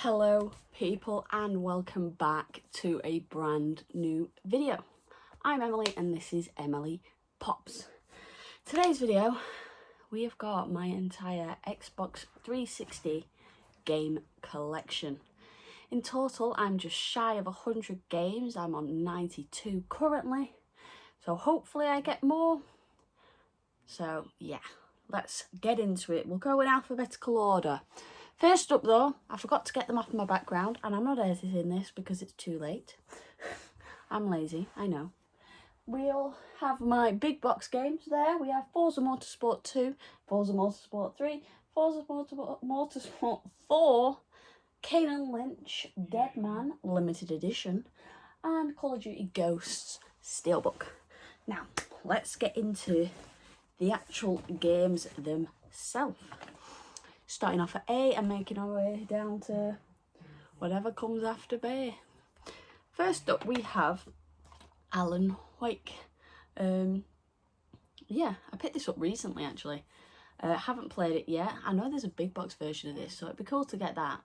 Hello people and welcome back to a brand new video. I'm Emily and this is Emily Pops. Today's video we have got my entire Xbox 360 game collection. In total I'm just shy of 100 games. I'm on 92 currently, so hopefully I get more. So yeah, let's get into it. We'll go in alphabetical order. First up though, I forgot to get them off my background and I'm not editing this because it's too late. I'm lazy, I know. We'll have my big box games there. We have Forza Motorsport 2, Forza Motorsport 3, Forza Motorsport 4, Kane & Lynch, Deadman Limited Edition, and Call of Duty Ghosts Steelbook. Now, let's get into the actual games themselves. Starting off at A and making our way down to whatever comes after B. First up we have Alan Wake. Yeah, I picked this up recently actually. Haven't played it yet. I know there's a big box version of this, so it'd be cool to get that.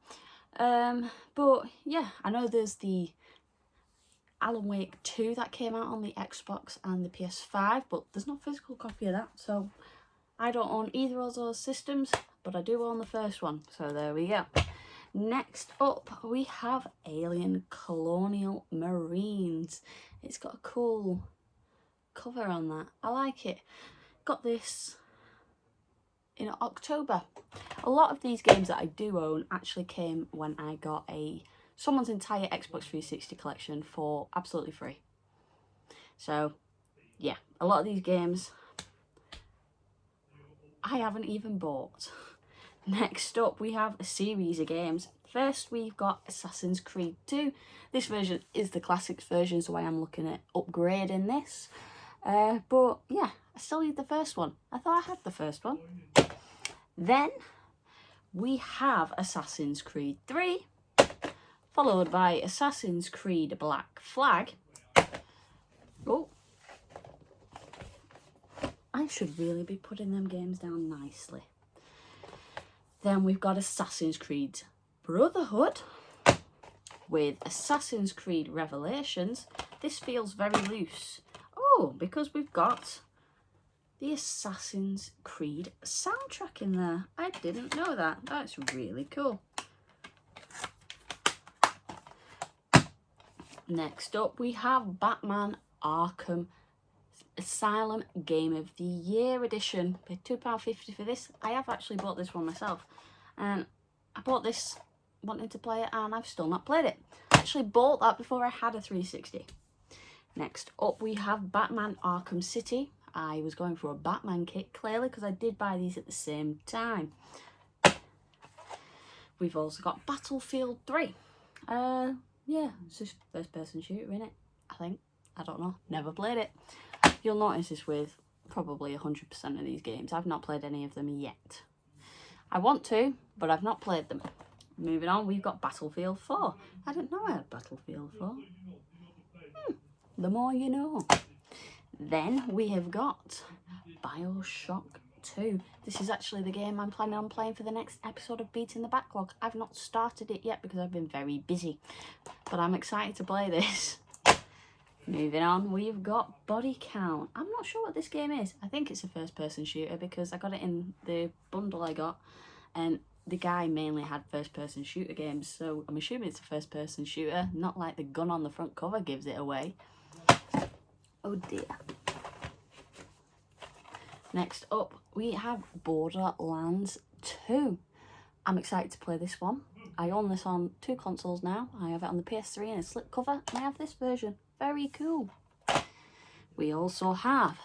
But yeah, I know there's the Alan Wake 2 that came out on the Xbox and the PS5, but there's no physical copy of that, so I don't own either of those systems, but I do own the first one, so there we go. Next up, we have Alien Colonial Marines. It's got a cool cover on that. I like it. Got this in October. A lot of these games that I do own actually came when I got someone's entire Xbox 360 collection for absolutely free. So, yeah, a lot of these games I haven't even bought. Next up we have a series of games. First we've got Assassin's Creed 2. This version is the classics version, so I am looking at upgrading this. But yeah, I still need the first one. I thought I had the first one. Then we have Assassin's Creed 3, followed by Assassin's Creed Black Flag. Oh, I should really be putting them games down nicely. Then we've got Assassin's Creed Brotherhood with Assassin's Creed Revelations. This feels very loose. Oh, because we've got the Assassin's Creed soundtrack in there. I didn't know that. That's really cool. Next up we have Batman Arkham Asylum Game of the Year edition. Paid £2.50 for this. I have actually bought this one myself, and I bought this wanting to play it and I've still not played it. I actually bought that before I had a 360. Next up we have Batman Arkham City. I was going for a Batman kit clearly because I did buy these at the same time. We've also got Battlefield 3. Yeah, it's just first person shooter in it, I think. I don't know, never played it. You'll notice this with probably 100% of these games. I've not played any of them yet. I want to, but I've not played them. Moving on, we've got Battlefield 4. I didn't know I had Battlefield 4. The more you know. Then we have got Bioshock 2. This is actually the game I'm planning on playing for the next episode of Beating the Backlog. I've not started it yet because I've been very busy, but I'm excited to play this. Moving on, we've got Body Count. I'm not sure what this game is. I think it's a first-person shooter because I got it in the bundle I got, and the guy mainly had first-person shooter games, so I'm assuming it's a first-person shooter, not like the gun on the front cover gives it away. Oh dear. Next up, we have Borderlands 2. I'm excited to play this one. I own this on 2 consoles now. I have it on the PS3 in a slipcover, and I have this version. Very cool. We also have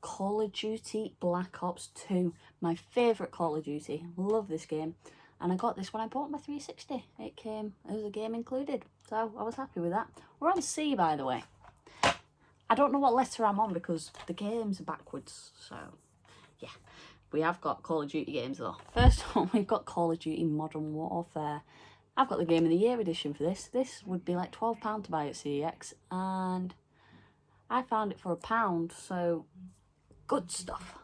Call of Duty Black Ops 2. My favourite Call of Duty. Love this game. And I got this when I bought my 360. It came as a game included, so I was happy with that. We're on C, by the way. I don't know what letter I'm on because the games are backwards, so yeah. We have got Call of Duty games though. First one, we've got Call of Duty Modern Warfare. I've got the Game of the Year edition for this. This would be like £12 to buy at CEX, and I found it for £1, so good stuff.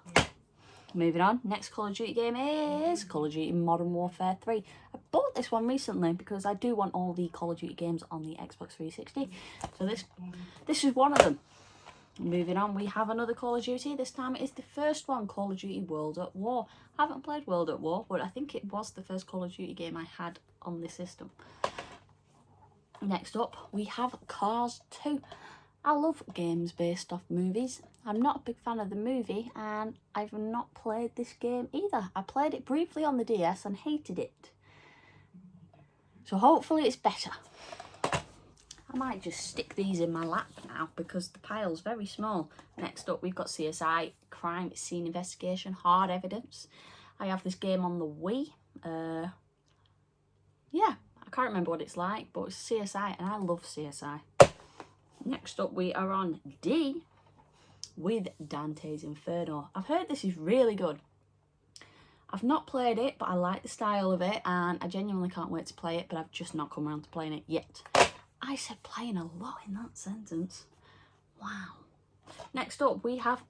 Moving on, next Call of Duty game is Call of Duty Modern Warfare 3. I bought this one recently because I do want all the Call of Duty games on the Xbox 360. So this is one of them. Moving on, we have another Call of Duty. This time it is the first one, Call of Duty World at War. I haven't played World at War, but I think it was the first Call of Duty game I had on this system. Next up, we have Cars 2. I love games based off movies. I'm not a big fan of the movie, and I've not played this game either. I played it briefly on the DS and hated it. So hopefully it's better. I might just stick these in my lap now because the pile's very small. Next up, we've got CSI, Crime Scene Investigation, Hard Evidence. I have this game on the Wii. Yeah, I can't remember what it's like, but it's CSI, and I love CSI. Next up, we are on D with Dante's Inferno. I've heard this is really good. I've not played it, but I like the style of it, and I genuinely can't wait to play it, but I've just not come around to playing it yet. I said playing a lot in that sentence. Wow. Next up, we have,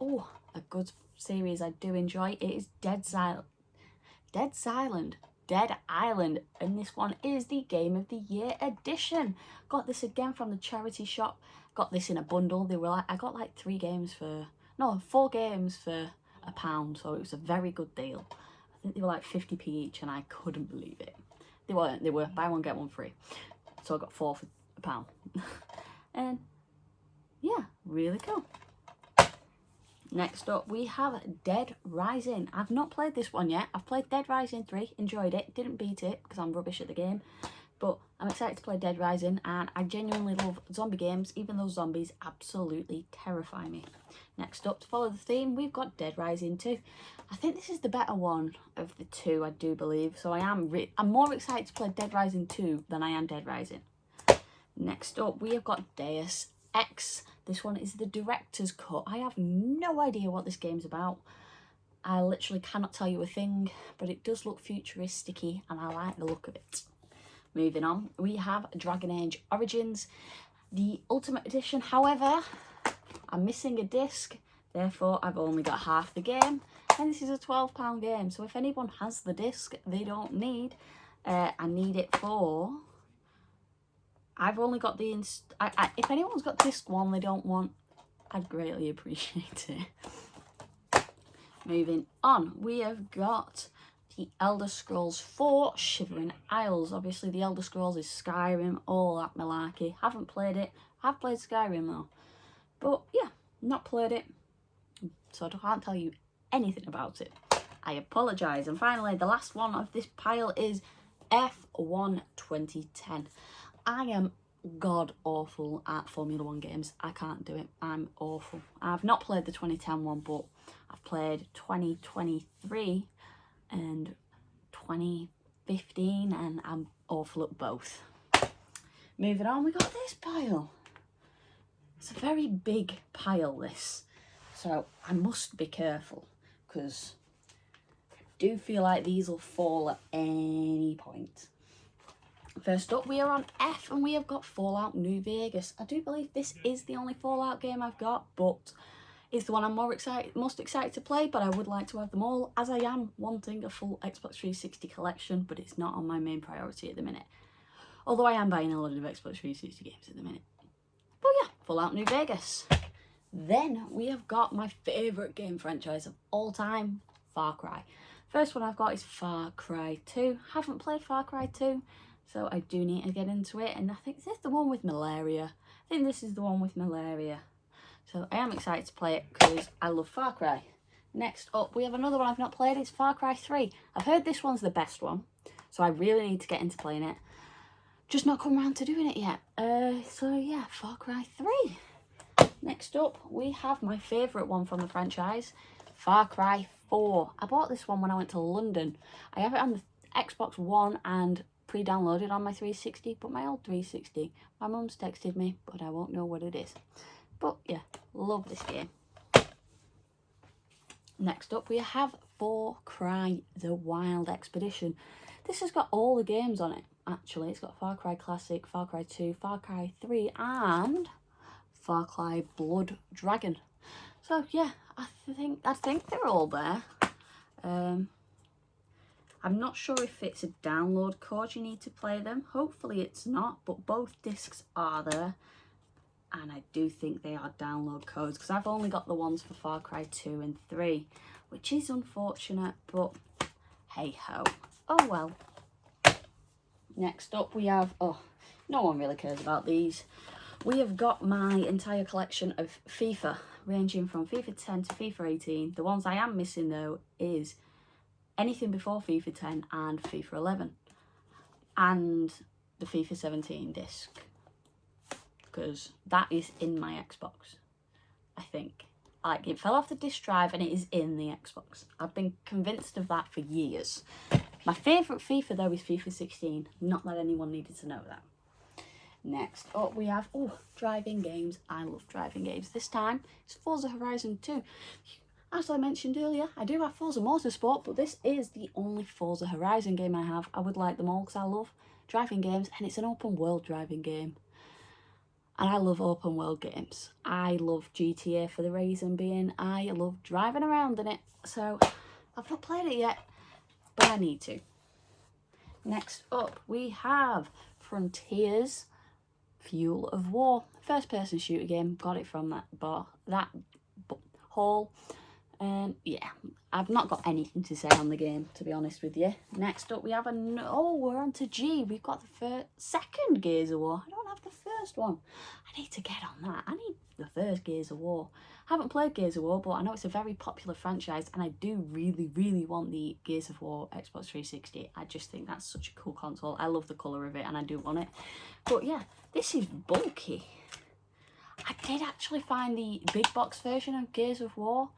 a good series I do enjoy. It is Dead Island, and this one is the Game of the Year edition. Got this again from the charity shop. Got this in a bundle. They were like, I got like 4 games for £1, so it was a very good deal. I think they were like 50p each, and I couldn't believe it. They were buy one get one free, so I got 4 for £1. And yeah, really cool. Next up, we have Dead Rising. I've not played this one yet. I've played Dead Rising 3, enjoyed it, didn't beat it because I'm rubbish at the game. But I'm excited to play Dead Rising, and I genuinely love zombie games, even though zombies absolutely terrify me. Next up, to follow the theme, we've got Dead Rising 2. I think this is the better one of the two, I do believe. So I'm more excited to play Dead Rising 2 than I am Dead Rising. Next up, we have got Deus Ex. This one is the director's cut. I have no idea what this game's about. I literally cannot tell you a thing, but it does look futuristic-y, and I like the look of it. Moving on, we have Dragon Age Origins, the Ultimate Edition. However, I'm missing a disc, therefore I've only got half the game, and this is a £12 game. So if anyone has the disc they don't need, I need it for... I've only got the... if anyone's got disc 1 they don't want, I'd greatly appreciate it. Moving on, we have got the Elder Scrolls 4 Shivering Isles. Obviously, the Elder Scrolls is Skyrim, all that malarkey. Haven't played it. I've played Skyrim though. But yeah, not played it. So I can't tell you anything about it. I apologise. And finally, the last one of this pile is F1 2010. I am god awful at Formula 1 games. I can't do it. I'm awful. I've not played the 2010 one, but I've played 2023 and 2015, and I'm awful at both. Moving on, we got this pile. It's a very big pile, this. So I must be careful, because I do feel like these will fall at any point. First up, we are on F, and we have got Fallout New Vegas. I do believe this is the only Fallout game I've got, but it's the one I'm most excited to play, but I would like to have them all, as I am wanting a full Xbox 360 collection, but it's not on my main priority at the minute. Although I am buying a lot of Xbox 360 games at the minute. But yeah, Fallout New Vegas. Then we have got my favourite game franchise of all time, Far Cry. First one I've got is Far Cry 2. Haven't played Far Cry 2. So I do need to get into it, and I think this is the one with malaria. So I am excited to play it because I love Far Cry. Next up, we have another one I've not played. It's Far Cry 3. I've heard this one's the best one, so I really need to get into playing it. Just not come around to doing it yet. So yeah, Far Cry 3. Next up, we have my favourite one from the franchise, Far Cry 4. I bought this one when I went to London. I have it on the Xbox One and pre-downloaded on my 360, but my old 360, my mum's texted me, but I won't know what it is. But yeah, love this game. Next up, we have Far Cry The Wild Expedition. This has got all the games on it, actually. It's got Far Cry Classic, Far Cry 2, Far Cry 3, and Far Cry Blood Dragon. So yeah, I think they're all there. I'm not sure if it's a download code you need to play them. Hopefully it's not, but both discs are there. And I do think they are download codes because I've only got the ones for Far Cry 2 and 3, which is unfortunate, but hey ho. Oh well. Next up we have, oh, no one really cares about these. We have got my entire collection of FIFA, ranging from FIFA 10 to FIFA 18. The ones I am missing though is anything before FIFA 10 and FIFA 11. And the FIFA 17 disc. Because that is in my Xbox, I think. Like, it fell off the disc drive and it is in the Xbox. I've been convinced of that for years. My favourite FIFA though is FIFA 16. Not that anyone needed to know that. Next up we have, oh, driving games. I love driving games. This time it's Forza Horizon 2. As I mentioned earlier, I do have Forza Motorsport, but this is the only Forza Horizon game I have. I would like them all because I love driving games and it's an open world driving game. And I love open world games. I love GTA for the reason being I love driving around in it. So I've not played it yet, but I need to. Next up we have Frontiers Fuel of War. First person shooter game. Got it from that haul. Yeah, I've not got anything to say on the game, to be honest with you. Next up we have we're on to G. We've got the second Gears of War. I don't have the first one. I need to get on that. I need the first Gears of War. I haven't played Gears of War, but I know it's a very popular franchise and I do really, really want the Gears of War Xbox 360. I just think that's such a cool console. I love the colour of it and I do want it. But yeah, this is bulky. I did actually find the big box version of Gears of War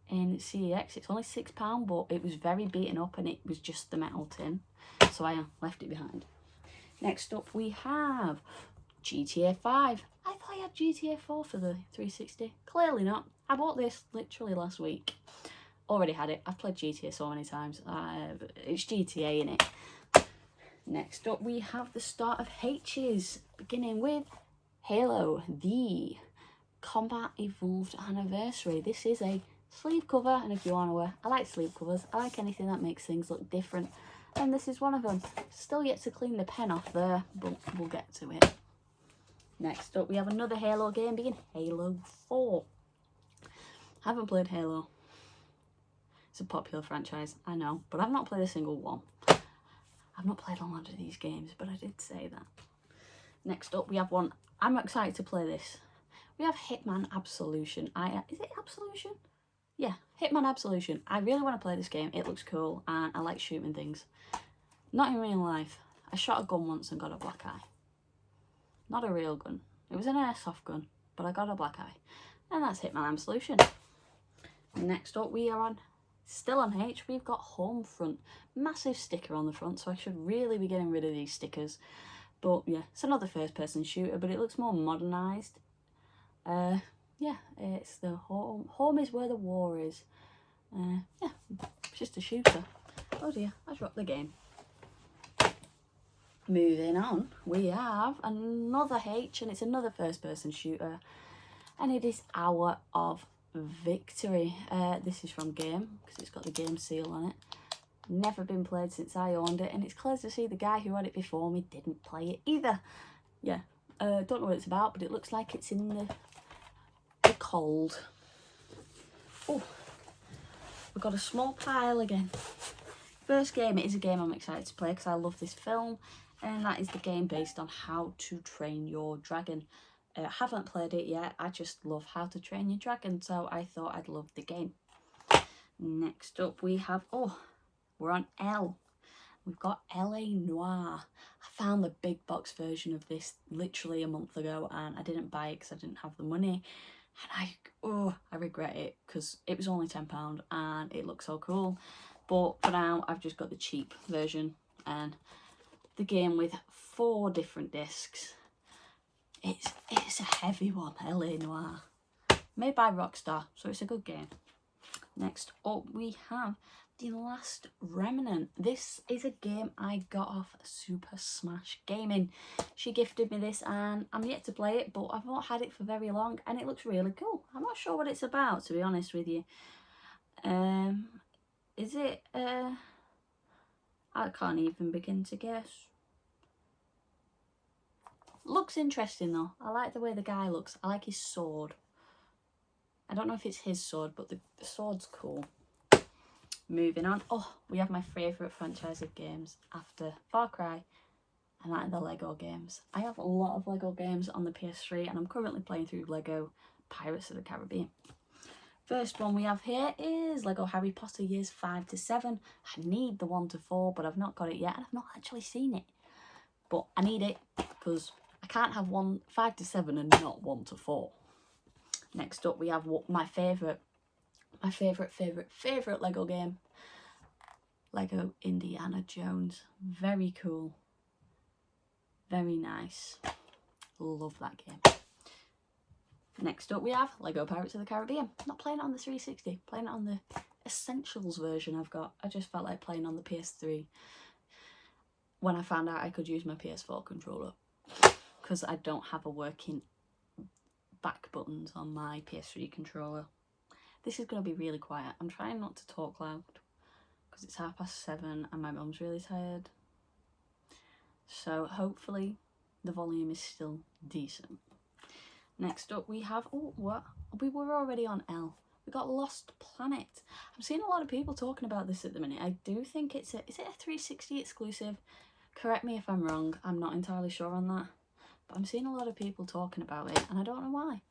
in CEX. It's only £6, but it was very beaten up and it was just the metal tin, so I left it behind. Next up we have GTA 5. I thought I had GTA 4 for the 360. Clearly not. I bought this literally last week. Already had it. I've played GTA so many times. It's GTA in it. Next up we have the start of H's, beginning with Halo, the Combat Evolved Anniversary. This is a sleeve cover, and if you aren't aware, I like sleeve covers. I like anything that makes things look different, and this is one of them. Still yet to clean the pen off there, but we'll get to it. Next up we have another Halo game, being Halo 4. Haven't played Halo. It's a popular franchise, I know, but I've not played a single one. I've not played a lot of these games, but I did say that. Next up we have one, I'm excited to play this. We have Hitman Absolution. Is it Absolution? Yeah, Hitman Absolution. I really want to play this game. It looks cool and I like shooting things. Not in real life. I shot a gun once and got a black eye. Not a real gun. It was an airsoft gun, but I got a black eye. And that's Hitman Absolution. Next up we are still on H, we've got Homefront. Massive sticker on the front, so I should really be getting rid of these stickers. But yeah, it's another first person shooter, but it looks more modernised. Yeah, it's the home. Home is where the war is. Yeah, it's just a shooter. Oh dear, I dropped the game. Moving on, we have another H, and it's another first person shooter. And it is Hour of Victory. This is from Game, because it's got the game seal on it. Never been played since I owned it, and it's clear to see the guy who had it before me didn't play it either. Yeah, don't know what it's about, but it looks like it's in the cold. Oh, we've got a small pile again. First game, it is a game I'm excited to play because I love this film, and that is the game based on How to Train Your Dragon. I haven't played it yet, I just love How to Train Your Dragon, so I thought I'd love the game. Next up we have, we're on L. We've got LA Noire. I found the big box version of this literally a month ago and I didn't buy it because I didn't have the money. And I regret it because it was only £10 and it looks so cool. But for now, I've just got the cheap version and the game with 4 different discs. It's a heavy one, LA Noire. Made by Rockstar, so it's a good game. Next up, we have The Last Remnant. This is a game I got off Super Smash Gaming. She gifted me this and I'm yet to play it, but I've not had it for very long and it looks really cool. I'm not sure what it's about, to be honest with you. Is it I can't even begin to guess. Looks interesting though. I like the way the guy looks. I like his sword. I don't know if it's his sword, but the sword's cool. Moving on. Oh, we have my favourite franchise of games after Far Cry, and that are the Lego games. I have a lot of Lego games on the PS3, and I'm currently playing through Lego Pirates of the Caribbean. First one we have here is Lego Harry Potter Years 5 to 7. I need the 1 to 4, but I've not got it yet, and I've not actually seen it. But I need it, because I can't have 5 to 7 and not 1 to 4. Next up we have my favourite Lego game. Lego Indiana Jones. Very cool. Very nice. Love that game. Next up we have Lego Pirates of the Caribbean. Not playing it on the 360, playing it on the Essentials version I've got. I just felt like playing on the PS3 when I found out I could use my PS4 controller, because I don't have a working back buttons on my PS3 controller. This is going to be really quiet. I'm trying not to talk loud because it's 7:30 and my mum's really tired. So hopefully the volume is still decent. Next up we have, oh, what? We were already on L. We got Lost Planet. I'm seeing a lot of people talking about this at the minute. I do think is it a 360 exclusive? Correct me if I'm wrong. I'm not entirely sure on that. But I'm seeing a lot of people talking about it, and I don't know why.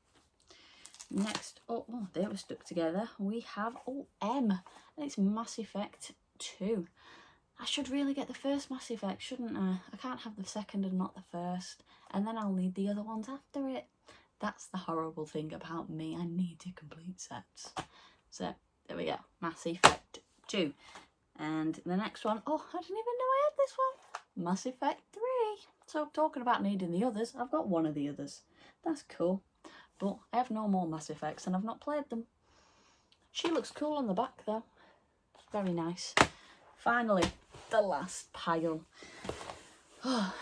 Next up, oh, they were stuck together. We have, M, and it's Mass Effect 2. I should really get the first Mass Effect, shouldn't I? I can't have the second and not the first, and then I'll need the other ones after it. That's the horrible thing about me. I need to complete sets. So, there we go. Mass Effect 2. And the next one, oh, I didn't even know I had this one. Mass Effect 3. So, talking about needing the others, I've got one of the others. That's cool. But I have no more Mass Effects and I've not played them. She looks cool on the back though. Very nice. Finally, the last pile. Oh,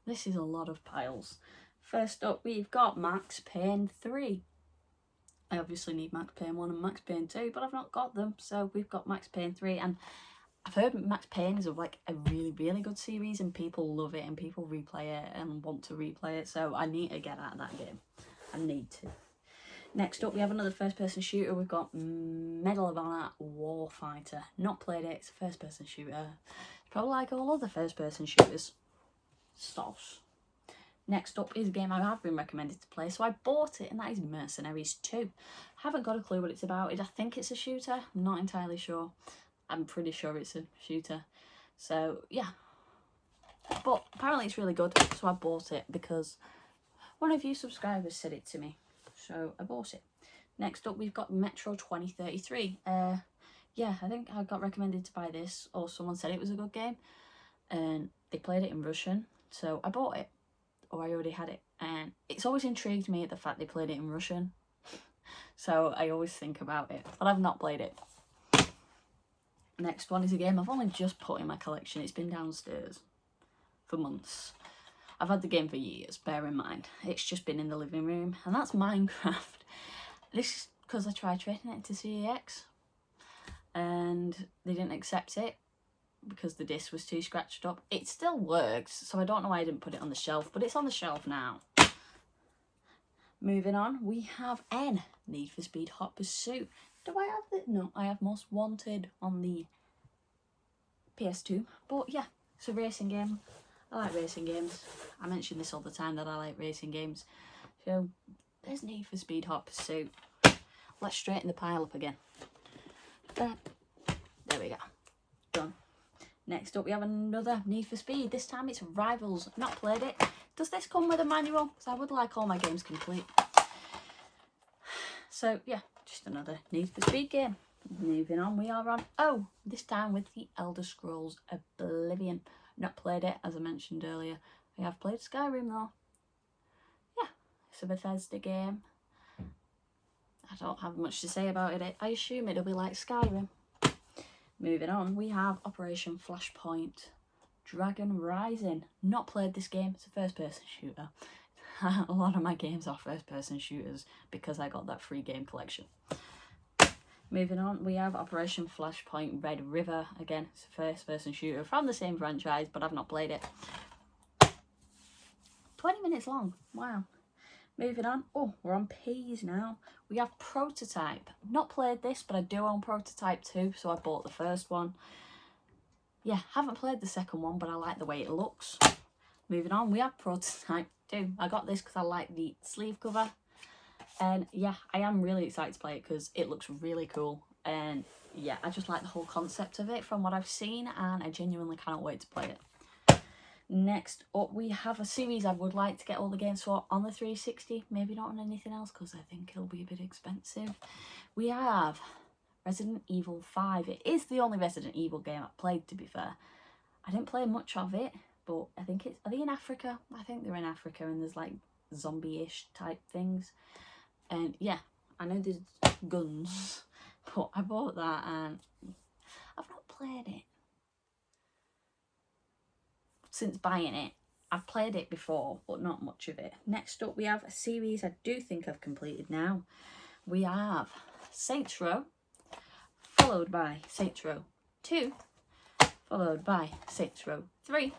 this is a lot of piles. First up, we've got Max Payne 3. I obviously need Max Payne 1 and Max Payne 2, but I've not got them. So we've got Max Payne 3, and I've heard Max Payne is like a really, really good series, and people love it, and people replay it and want to replay it. So I need to get out of that game. I need to. Next up, we have another first-person shooter. We've got Medal of Honor Warfighter. Not played it. It's a first-person shooter. It's probably like all other first-person shooters. Stuffs. Next up is a game I have been recommended to play, so I bought it, and that is Mercenaries 2. Haven't got a clue what it's about. I think it's a shooter. I'm not entirely sure. I'm pretty sure it's a shooter. So, yeah. But apparently it's really good, so I bought it because one of you subscribers said it to me. So I bought it. Next up, we've got Metro 2033. Yeah, I think I got recommended to buy this, or someone said it was a good game, and they played it in Russian, so I bought it. Or I already had it, and it's always intrigued me at the fact they played it in Russian, so I always think about it, but I've not played it. Next one is a game I've only just put in my collection. It's been downstairs for months. I've had the game for years, bear in mind. It's just been in the living room, and that's Minecraft. This is because I tried trading it to CEX, and they didn't accept it because the disc was too scratched up. It still works, so I don't know why I didn't put it on the shelf, but it's on the shelf now. Moving on, we have N, Need for Speed Hot Pursuit. Do I have it? No, I have Most Wanted on the PS2, but yeah, it's a racing game. I like racing games. I mention this all the time that I like racing games. So, there's Need for Speed Hot Pursuit. Let's straighten the pile up again. There we go. Done. Next up, we have another Need for Speed. This time it's Rivals. I've not played it. Does this come with a manual? Because I would like all my games complete. So, yeah, just another Need for Speed game. Moving on, we are on this time with the Elder Scrolls Oblivion. Not played it, as I mentioned earlier. I have played Skyrim though. Yeah, it's a Bethesda game. I don't have much to say about it. I assume it'll be like Skyrim. Moving on, we have Operation Flashpoint Dragon Rising. Not played this game. It's a first-person shooter. A lot of my games are first-person shooters because I got that free game collection. Moving on, we have Operation Flashpoint Red River. Again, it's a first-person shooter from the same franchise, but I've not played it. 20 minutes long. Wow. Moving on. Oh, we're on P's now. We have Prototype. Not played this, but I do own Prototype 2, so I bought the first one. Yeah, haven't played the second one, but I like the way it looks. Moving on, we have Prototype 2. I got this because I like the sleeve cover. And yeah, I am really excited to play it because it looks really cool. And yeah, I just like the whole concept of it from what I've seen, and I genuinely cannot wait to play it. Next up, we have a series I would like to get all the games for on the 360. Maybe not on anything else because I think it'll be a bit expensive. We have Resident Evil 5. It is the only Resident Evil game I've played, to be fair. I didn't play much of it, but I think it's... Are they in Africa? I think they're in Africa and there's like zombie-ish type things. And yeah, I know there's guns, but I bought that and I've not played it since buying it. I've played it before, but not much of it. Next up, we have a series I do think I've completed now. We have Saints Row, followed by Saints Row 2, followed by Saints Row 3,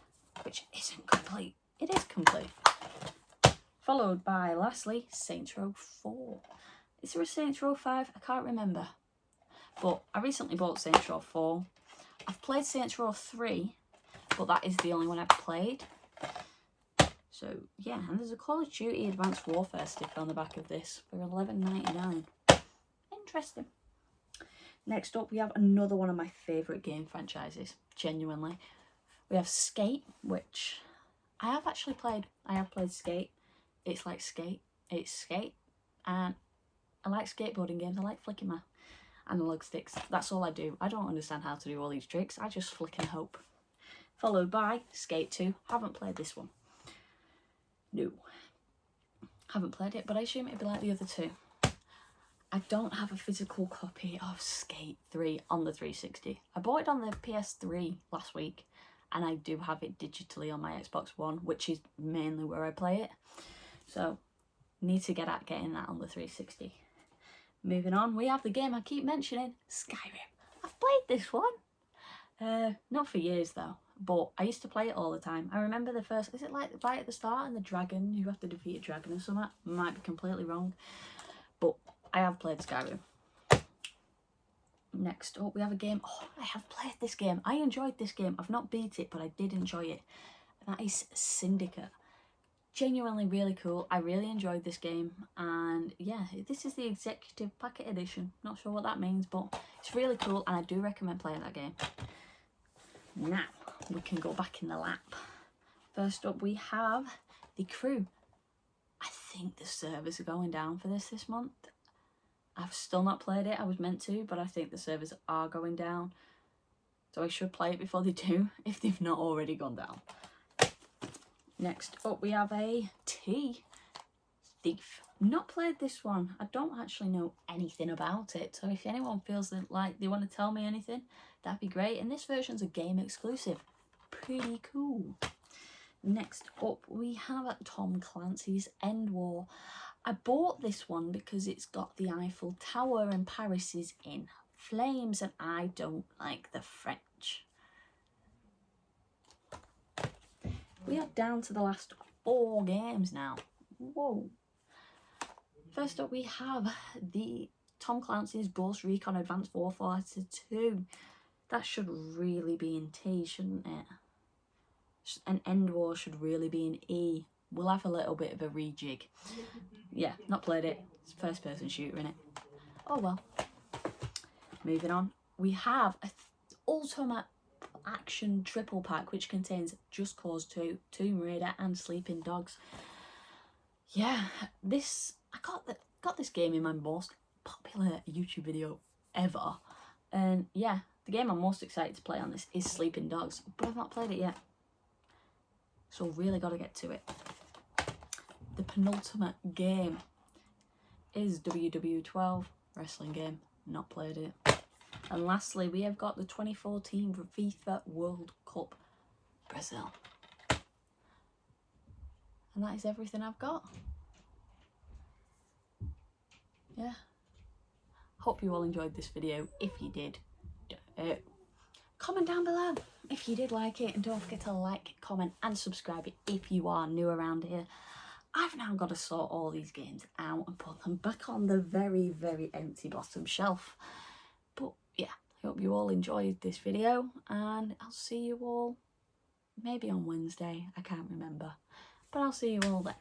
which isn't complete. It is complete. Followed by, lastly, Saints Row 4. Is there a Saints Row 5? I can't remember. But I recently bought Saints Row 4. I've played Saints Row 3, but that is the only one I've played. So, yeah, and there's a Call of Duty Advanced Warfare sticker on the back of this for $11.99. Interesting. Next up, we have another one of my favourite game franchises, genuinely. We have Skate, which I have actually played. I have played Skate. It's like Skate. It's Skate. And I like skateboarding games. I like flicking my analog sticks. That's all I do. I don't understand how to do all these tricks. I just flick and hope. Followed by Skate 2. Haven't played this one. No. Haven't played it, but I assume it'd be like the other two. I don't have a physical copy of Skate 3 on the 360. I bought it on the PS3 last week, and I do have it digitally on my Xbox One, which is mainly where I play it. So, need to get at getting that on the 360. Moving on, we have the game I keep mentioning, Skyrim. I've played this one. Not for years though, but I used to play it all the time. I remember the first, is it like right at the start and the dragon, you have to defeat a dragon or something? Might be completely wrong, but I have played Skyrim. Next up, we have a game. Oh, I have played this game. I enjoyed this game. I've not beat it, but I did enjoy it. And that is Syndicate. Genuinely really cool. I really enjoyed this game, and yeah, this is the executive packet edition. Not sure what that means, but it's really cool, and I do recommend playing that game. Now we can go back in the lap. First up, we have The Crew. I think the servers are going down for this month. I've still not played it. I was meant to, but I think the servers are going down, so I should play it before they do, if they've not already gone down. Next up, we have a Thief. Not played this one. I don't actually know anything about it, so if anyone feels like they want to tell me anything, that'd be great. And this version's a game exclusive. Pretty cool. Next up, we have Tom Clancy's End War. I bought this one because it's got the Eiffel Tower and Paris is in flames, and I don't like the French. We are down to the last 4 games now. Whoa. First up, we have the Tom Clancy's Ghost Recon Advanced Warfare 2. That should really be in T, shouldn't it? And End War should really be in E. We'll have a little bit of a rejig. Yeah, not played it. It's a first-person shooter, innit? Oh well. Moving on. We have an Ultimate Action triple pack, which contains Just Cause 2, Tomb Raider, and Sleeping Dogs. Yeah, I got this game in my most popular YouTube video ever, and yeah, the game I'm most excited to play on this is Sleeping Dogs, but I've not played it yet, so really got to get to it. The penultimate game is WW12 wrestling game. Not played it. And lastly, we have got the 2014 FIFA World Cup Brazil. And that is everything I've got. Yeah. Hope you all enjoyed this video. If you did, comment down below if you did like it, and don't forget to like, comment and subscribe if you are new around here. I've now got to sort all these games out and put them back on the very, very empty bottom shelf. But yeah, I hope you all enjoyed this video, and I'll see you all maybe on Wednesday. I can't remember, but I'll see you all then.